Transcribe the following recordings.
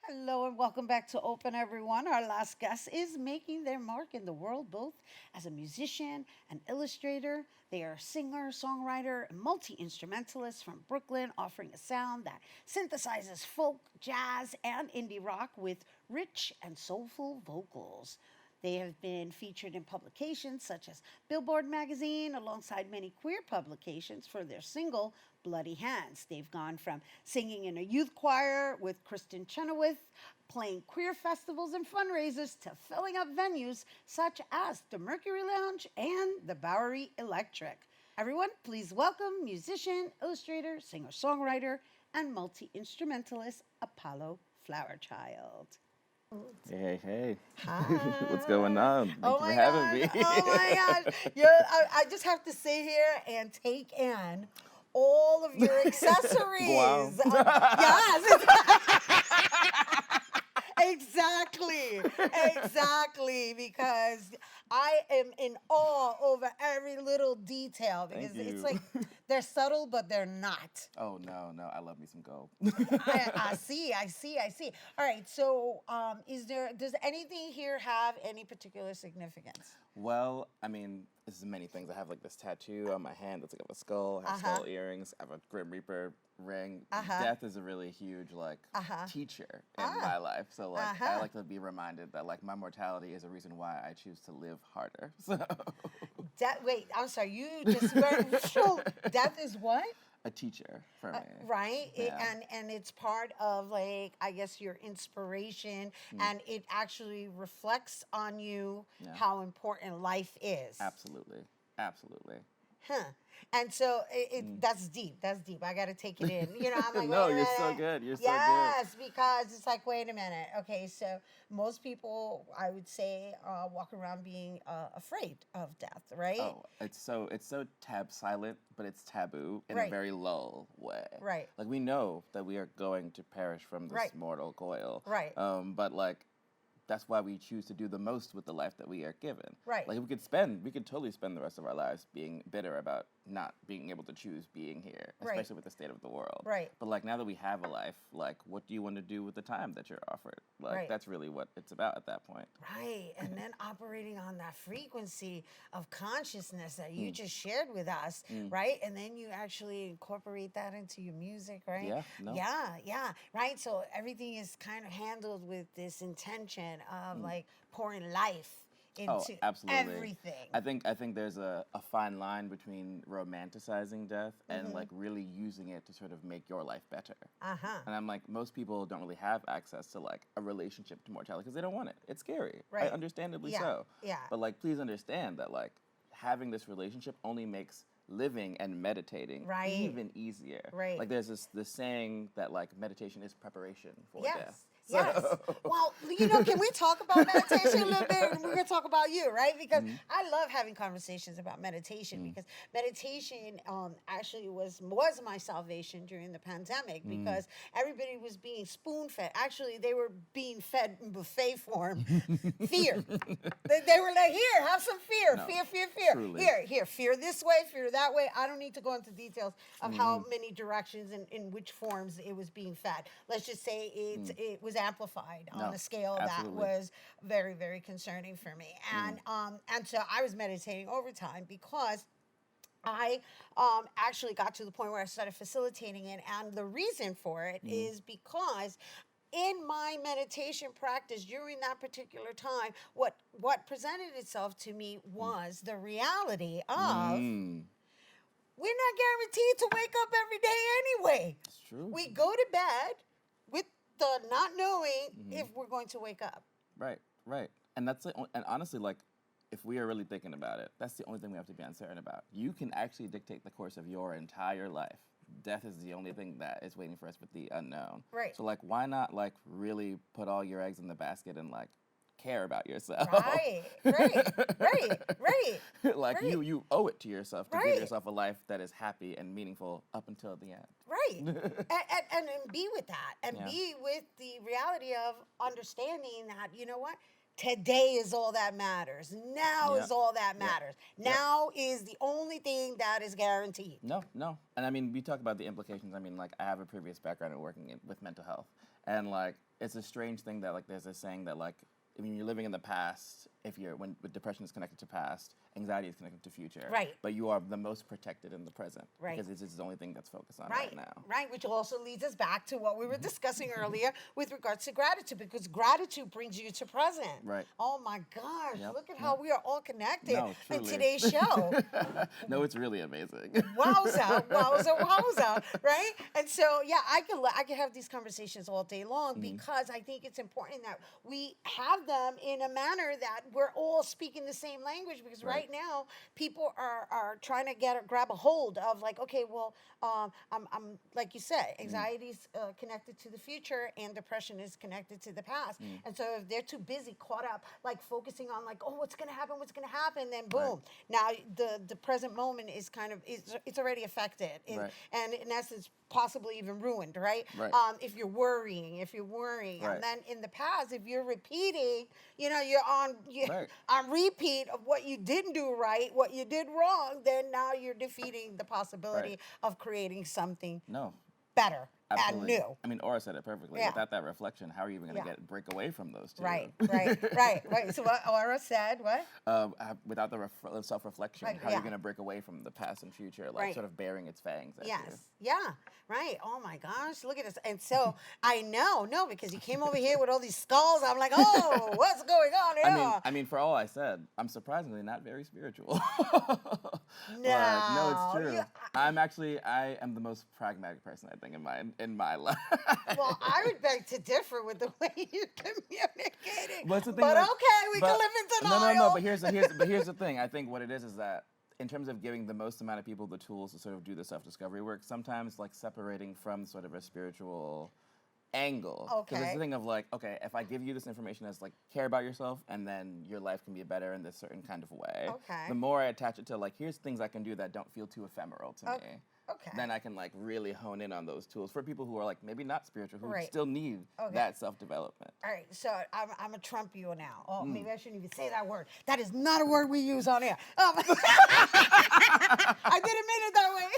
Hello and welcome back to Open Everyone. Our last guest is making their mark in the world both as a musician and illustrator. They are a singer, songwriter, and multi instrumentalist from Brooklyn, offering a sound that synthesizes folk, jazz, and indie rock with rich and soulful vocals. They have been featured in publications such as Billboard magazine, alongside many queer publications for their single Bloody Hands. They've gone from singing in a youth choir with Kristen Chenoweth, playing queer festivals and fundraisers, to filling up venues such as the Mercury Lounge and the Bowery Electric. Everyone, please welcome musician, illustrator, singer songwriter, and multi instrumentalist Apollo Flowerchild. Hey, hey, hey. What's Hi. going on? Thank Oh you for my having God. me. Oh my God. I just have to sit here and take in all of your Wow. accessories. Yes. Exactly, exactly, because I am in awe over every little detail Thank because it's you. like they're subtle, but they're not. Oh, no, I love me some gold. I see, I see, I see. All right, so does anything here have any particular significance? Well, I mean, this is many things. I have like this tattoo on my hand that's like of a skull. I have Uh-huh. skull earrings. I have a Grim Reaper ring. Uh-huh. Death is a really huge teacher in Ah. my life. So I Uh-huh. like to be reminded that my mortality is a reason why I choose to live harder. So Wait, I'm sorry, you just went, so death is what? a teacher for me. Right? Yeah. And it's part of, like, I guess, your inspiration, and it actually reflects on you Yeah. how important life is. Absolutely. Absolutely. Huh. And so that's deep. That's deep. I got to take it in. I'm like, No, wait a you're so minute. good. You're so good. Yes, because it's like, wait a minute. Okay, so most people, I would say, walk around being afraid of death, right? Oh, it's so silent, but it's taboo in a Right. very low way. Right. Like we know that we are going to perish from this Right. mortal coil. Right. But that's why we choose to do the most with the life that we are given. Right. Like we could totally spend the rest of our lives being bitter about not being able to choose being here, Right. especially with the state of the world. Right. But now that we have a life, what do you want to do with the time that you're offered? Right. That's really what it's about at that point. Right. And then operating on that frequency of consciousness that you just shared with us, right? And then you actually incorporate that into your music, right? Yeah, no. Yeah. Right. So everything is kind of handled with this intention of like pouring life Oh, into absolutely. everything. I think there's a fine line between romanticizing death and really using it to sort of make your life better. Uh-huh. And I'm like, most people don't really have access to a relationship to mortality because they don't want it. It's scary. Right. Understandably Yeah, so. yeah. But please understand that having this relationship only makes living and meditating Right. even easier. Right. There's this saying that meditation is preparation for death. Yes. Well, can we talk about meditation a little bit? And we're going to talk about you, right? Because I love having conversations about meditation because meditation actually was my salvation during the pandemic because everybody was being spoon fed. Actually, they were being fed in buffet form fear. They were like, here, have some fear. No, Fear. truly. Here, fear this way, fear that way. I don't need to go into details of how many directions and in which forms it was being fed. Let's just say it was amplified on No, a scale absolutely. that was very, very concerning for me. And so I was meditating overtime because I actually got to the point where I started facilitating it. And the reason for it is because in my meditation practice during that particular time, what presented itself to me was the reality of we're not guaranteed to wake up every day anyway. It's true. We go to bed with the not knowing if we're going to wake up. Right. And and honestly, if we are really thinking about it, that's the only thing we have to be uncertain about. You can actually dictate the course of your entire life. Death is the only thing that is waiting for us with the unknown. Right. So why not really put all your eggs in the basket and care about yourself? Right. Right. You owe it to yourself to Right. give yourself a life that is happy and meaningful up until the end. Right. and be with that. And Yeah. be with the reality of understanding that, you know what? Today is all that matters. Now is Yeah. all that Yeah. matters. Yeah. Now is the only thing that is guaranteed. No. And I mean, we talk about the implications. I mean, I have a previous background in working with mental health. And it's a strange thing that like there's this saying that like I mean, you're living in the past. When depression is connected to past, anxiety is connected to future. Right. But you are the most protected in the present. Right. Because it's the only thing that's focused on right now. Right, which also leads us back to what we were discussing earlier with regards to gratitude, because gratitude brings you to present. Right. Oh my gosh, Yep. look at how we are all connected No, in truly. today's show. No, it's really amazing. Wowza, wowza, wowza, right? And so, yeah, I can have these conversations all day long because I think it's important that we have them in a manner that we're all speaking the same language, because right now people are trying to grab a hold of like, okay, well, I'm like you said, anxiety's connected to the future and depression is connected to the past. And so if they're too busy, caught up, like focusing on like, oh, what's gonna happen, then boom, now the present moment is kind of it's already affected, and in essence possibly even ruined, right? If you're worrying, and then in the past, if you're repeating, you're on repeat of what you didn't do right, what you did wrong, then now you're defeating the possibility of creating something better and new. I mean, Aura said it perfectly. Without that reflection, how are you even going to break away from those two? Right. So what Aura said, what? Without the self-reflection, how are you going to break away from the past and future, like sort of bearing its fangs at you? Yeah, right. Oh my gosh, look at this. And so I know, because you came over here with all these skulls. I'm like, oh, what's going on here? I mean, for all I said, I'm surprisingly not very spiritual. No, it's true. I am the most pragmatic person, I think, in my life. Well, I would beg to differ with the way you're communicating. But okay, we can live in denial. No. But here's the thing. I think what it is that in terms of giving the most amount of people the tools to sort of do the self-discovery work, sometimes like separating from sort of a spiritual angle. Because it's the thing of like, okay, if I give you this information as like care about yourself and then your life can be better in this certain kind of way. The more I attach it to like, here's things I can do that don't feel too ephemeral to me. Then I can like really hone in on those tools for people who are like maybe not spiritual, who still need that self-development. All right, so I'm gonna trump you now. Oh, maybe I shouldn't even say that word. That is not a word we use on air. I didn't mean it that way.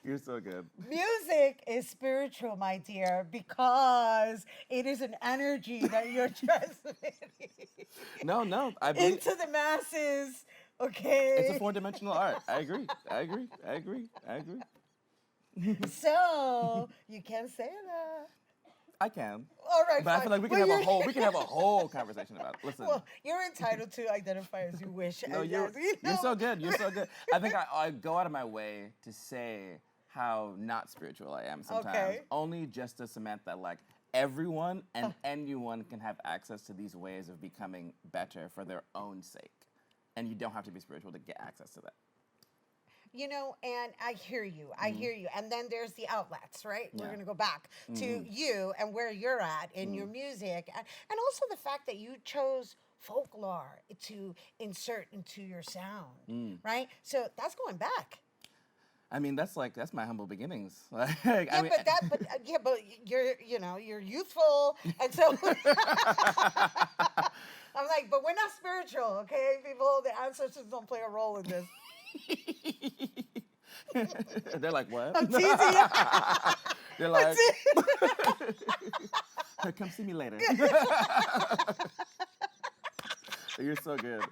You're so good. Music is spiritual, my dear, because it is an energy that you're transmitting. No, into the masses. Okay. It's a four-dimensional art. I agree. So you can say that. I can. All right. But fine. I feel like we can have a whole conversation about it. Listen. Well, you're entitled to identify as you wish. No, you're so good. You're so good. I think I go out of my way to say how not spiritual I am sometimes. Only just to cement that like everyone and anyone can have access to these ways of becoming better for their own sake. And you don't have to be spiritual to get access to that. And I hear you. And then there's the outlets, right? We're going to go back to you and where you're at in your music. And also the fact that you chose folklore to insert into your sound, right? So that's going back. I mean, that's my humble beginnings. But you're youthful, and so I'm like, but we're not spiritual, okay? People, the ancestors don't play a role in this. They're like, what? I'm teasing you. They're like, come see me later. You're so good.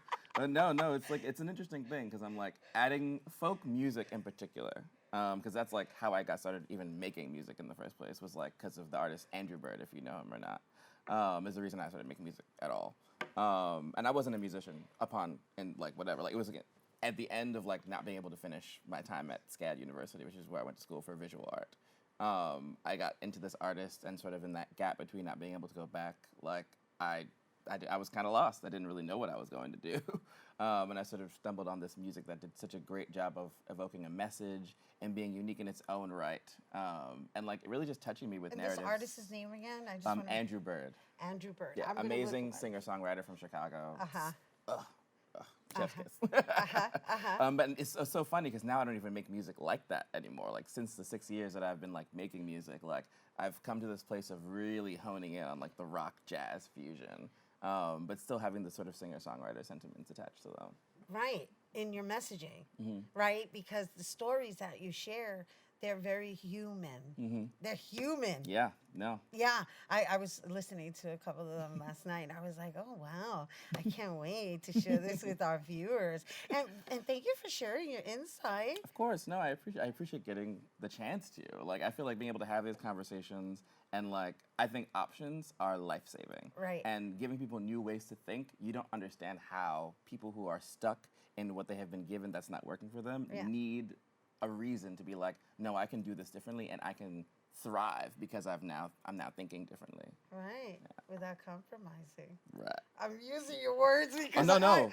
No, it's an interesting thing because I'm like adding folk music in particular, because that's like how I got started even making music in the first place, was like because of the artist Andrew Bird, if you know him or not, is the reason I started making music at all. And I wasn't a musician it was at the end of like not being able to finish my time at SCAD University, which is where I went to school for visual art. I got into this artist, and sort of in that gap between not being able to go back, like I was kind of lost. I didn't really know what I was going to do. And I sort of stumbled on this music that did such a great job of evoking a message and being unique in its own right. And like really just touching me with narratives. This artist's name again? Andrew Bird. Andrew Bird. Yeah, amazing singer-songwriter from Chicago. Chef's kiss. But it's so funny because now I don't even make music like that anymore. Like since the 6 years that I've been like making music, like I've come to this place of really honing in on like the rock jazz fusion. But still having the sort of singer-songwriter sentiments attached to them. Right, in your messaging, right? Because the stories that you share, They're very human. They're human. Yeah, no. Yeah, I was listening to a couple of them last night. I was like, oh wow, I can't wait to share this with our viewers. And thank you for sharing your insight. Of course, no, I appreciate getting the chance to. Like, I feel like being able to have these conversations and, like, I think options are life-saving. Right. And giving people new ways to think, you don't understand how people who are stuck in what they have been given that's not working for them need a reason to be like, no, I can do this differently and I can thrive because I'm now thinking differently. Right. Without compromising. Right. I'm using your words Oh, because no,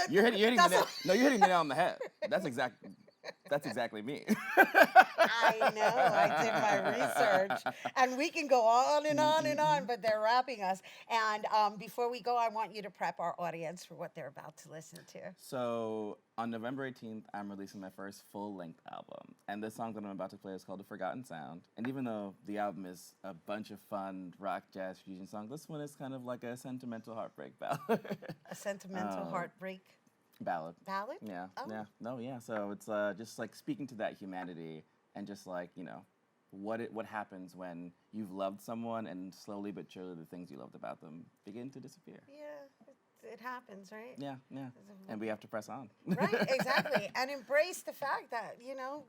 you're hitting the nail. No, you're hitting the nail on the head. That's exactly me. I know. I did my research. And we can go on and on and on, but they're wrapping us. And before we go, I want you to prep our audience for what they're about to listen to. So on November 18th, I'm releasing my first full-length album. And this song that I'm about to play is called The Forgotten Sound. And even though the album is a bunch of fun rock, jazz, fusion songs, this one is kind of like a sentimental heartbreak ballad. A sentimental heartbreak Ballad. ballad? Yeah, Oh. yeah. No, yeah. So it's just like speaking to that humanity and just like, you know, what happens when you've loved someone and slowly but surely the things you loved about them begin to disappear. Yeah, it happens, right? Yeah, yeah. And we have to press on. Right, exactly. And embrace the fact that, you know,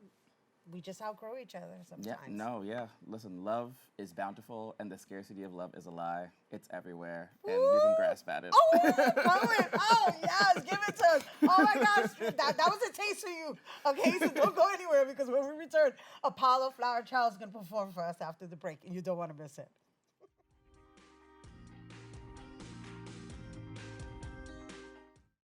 we just outgrow each other sometimes. Yeah, no, yeah. Listen, love is bountiful and the scarcity of love is a lie. It's everywhere and you can grasp at it. Oh, poet. Oh, yes, give it to us. Oh my gosh, that was a taste for you. Okay, so don't go anywhere because when we return, Apollo Flowerchild is going to perform for us after the break and you don't want to miss it.